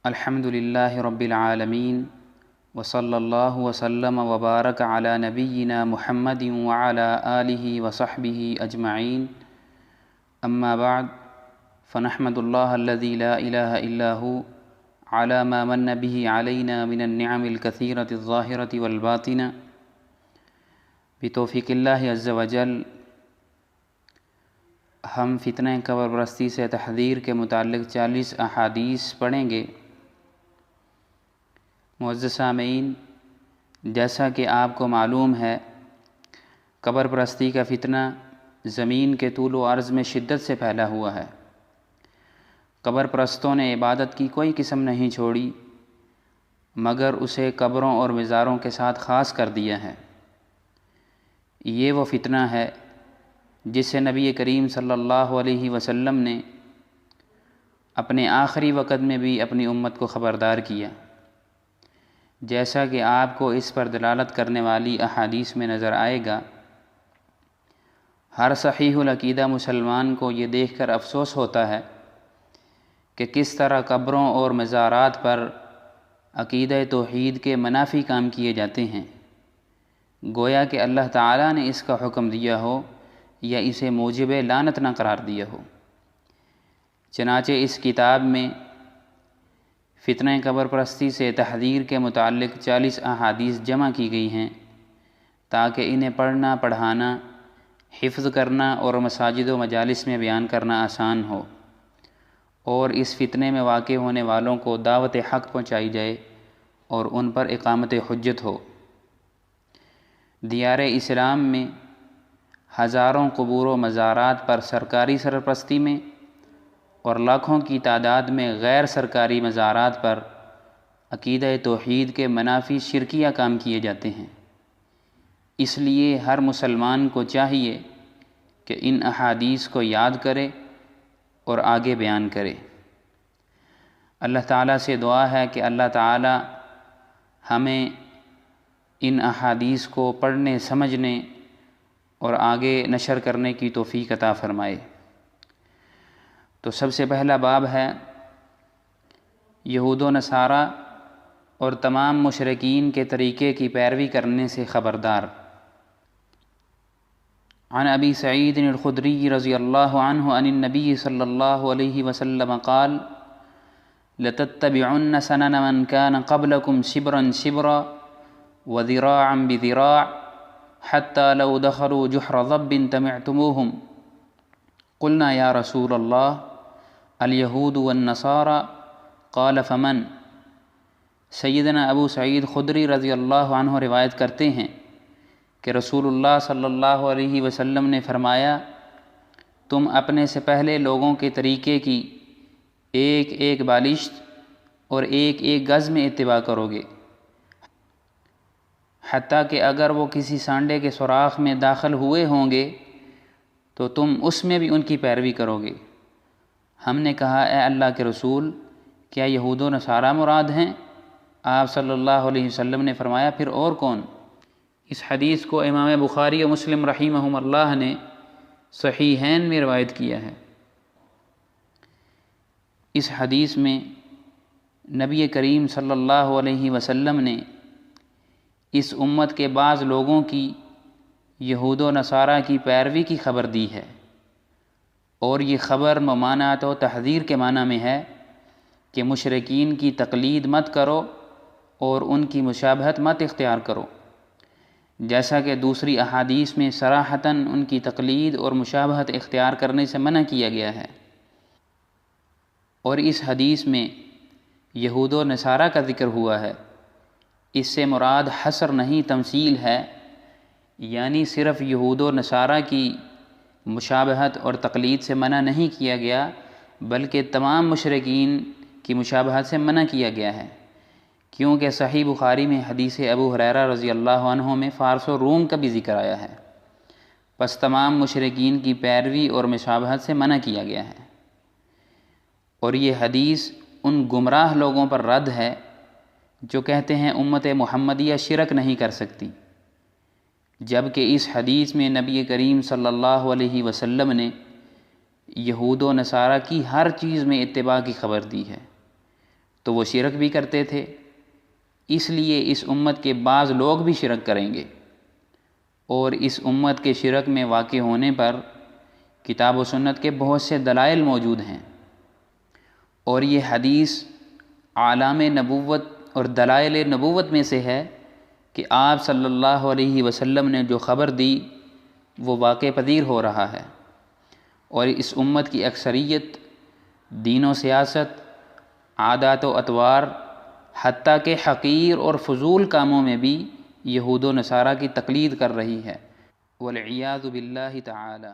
الحمد للہ رب العالمین وصلی اللہ وسلم وبارک علی نبینا محمد وعلی آلہ وصحبہ اجمعین اما بعد فنحمد اللہ الذی لا الہ الا هو علی ما من به علینا من النعم الکثیرۃ الظاہرۃ والباطنہ بتوفیق اللہ عز وجل ہم فتنہ قبر پرستی سے تحذیر کے متعلق 40 احادیث پڑھیں گے۔ معزز سامعین، جیسا کہ آپ کو معلوم ہے، قبر پرستی کا فتنہ زمین کے طول و عرض میں شدت سے پھیلا ہوا ہے۔ قبر پرستوں نے عبادت کی کوئی قسم نہیں چھوڑی مگر اسے قبروں اور مزاروں کے ساتھ خاص کر دیا ہے۔ یہ وہ فتنہ ہے جس سے نبی کریم صلی اللہ علیہ وسلم نے اپنے آخری وقت میں بھی اپنی امت کو خبردار کیا، جیسا کہ آپ کو اس پر دلالت کرنے والی احادیث میں نظر آئے گا۔ ہر صحیح العقیدہ مسلمان کو یہ دیکھ کر افسوس ہوتا ہے کہ کس طرح قبروں اور مزارات پر عقیدہ توحید کے منافی کام کیے جاتے ہیں، گویا کہ اللہ تعالیٰ نے اس کا حکم دیا ہو یا اسے موجب لعنت نہ قرار دیا ہو۔ چنانچہ اس کتاب میں فتنہ قبر پرستی سے تحذیر کے متعلق 40 احادیث جمع کی گئی ہیں تاکہ انہیں پڑھنا، پڑھانا، حفظ کرنا اور مساجد و مجالس میں بیان کرنا آسان ہو، اور اس فتنے میں واقع ہونے والوں کو دعوت حق پہنچائی جائے اور ان پر اقامت حجت ہو۔ دیار اسلام میں ہزاروں قبور و مزارات پر سرکاری سرپرستی میں اور لاکھوں کی تعداد میں غیر سرکاری مزارات پر عقیدہ توحید کے منافی شرکیہ کام کیے جاتے ہیں۔ اس لیے ہر مسلمان کو چاہیے کہ ان احادیث کو یاد کرے اور آگے بیان کرے۔ اللہ تعالیٰ سے دعا ہے کہ اللہ تعالیٰ ہمیں ان احادیث کو پڑھنے، سمجھنے اور آگے نشر کرنے کی توفیق عطا فرمائے۔ تو سب سے پہلا باب ہے یہود و نصارہ اور تمام مشرکین کے طریقے کی پیروی کرنے سے خبردار۔ عن ابی سعید الخدری رضی اللہ عنہ عن النبی صلی اللہ علیہ وسلم قال لتتبعن سنن من كان قبلكم شبرا شبرا وذراعا بذراع حتى لو دخلوا جحر ضب تبعتموهم قلنا یا رسول اللہ الیہود والنصارى قال فمن۔ سیدنا ابو سعید خدری رضی اللہ عنہ روایت کرتے ہیں کہ رسول اللہ صلی اللہ علیہ وسلم نے فرمایا، تم اپنے سے پہلے لوگوں کے طریقے کی ایک ایک بالشت اور ایک ایک گز میں اتباع کرو گے، حتیٰ کہ اگر وہ کسی سانڈے کے سوراخ میں داخل ہوئے ہوں گے تو تم اس میں بھی ان کی پیروی کرو گے۔ ہم نے کہا، اے اللہ کے رسول، کیا یہود و نصارہ مراد ہیں؟ آپ صلی اللہ علیہ وسلم نے فرمایا، پھر اور کون؟ اس حدیث کو امام بخاری و مسلم رحمہم اللہ نے صحیحین میں روایت کیا ہے۔ اس حدیث میں نبی کریم صلی اللہ علیہ وسلم نے اس امت کے بعض لوگوں کی یہود و نصارہ کی پیروی کی خبر دی ہے، اور یہ خبر ممانعت و تحذیر کے معنی میں ہے کہ مشرکین کی تقلید مت کرو اور ان کی مشابہت مت اختیار کرو، جیسا کہ دوسری احادیث میں صراحتاً ان کی تقلید اور مشابہت اختیار کرنے سے منع کیا گیا ہے۔ اور اس حدیث میں یہود و نصارہ کا ذکر ہوا ہے، اس سے مراد حصر نہیں تمثیل ہے، یعنی صرف یہود و نصارہ کی مشابہت اور تقلید سے منع نہیں کیا گیا بلکہ تمام مشرکین کی مشابہت سے منع کیا گیا ہے، کیونکہ صحیح بخاری میں حدیث ابو ہریرہ رضی اللہ عنہ میں فارس و روم کا بھی ذکر آیا ہے، پس تمام مشرکین کی پیروی اور مشابہت سے منع کیا گیا ہے۔ اور یہ حدیث ان گمراہ لوگوں پر رد ہے جو کہتے ہیں امت محمدیہ شرک نہیں کر سکتی، جبکہ اس حدیث میں نبی کریم صلی اللہ علیہ وسلم نے یہود و نصارہ کی ہر چیز میں اتباع کی خبر دی ہے۔ تو وہ شرک بھی کرتے تھے، اس لیے اس امت کے بعض لوگ بھی شرک کریں گے، اور اس امت کے شرک میں واقع ہونے پر کتاب و سنت کے بہت سے دلائل موجود ہیں، اور یہ حدیث اعلام نبوت اور دلائل نبوت میں سے ہے کہ آپ صلی اللہ علیہ وسلم نے جو خبر دی وہ واقع پذیر ہو رہا ہے، اور اس امت کی اکثریت دین و سیاست، عادات و اطوار، حتیٰ کہ حقیر اور فضول کاموں میں بھی یہود و نصارہ کی تقلید کر رہی ہے، والعیاذ باللہ تعالی۔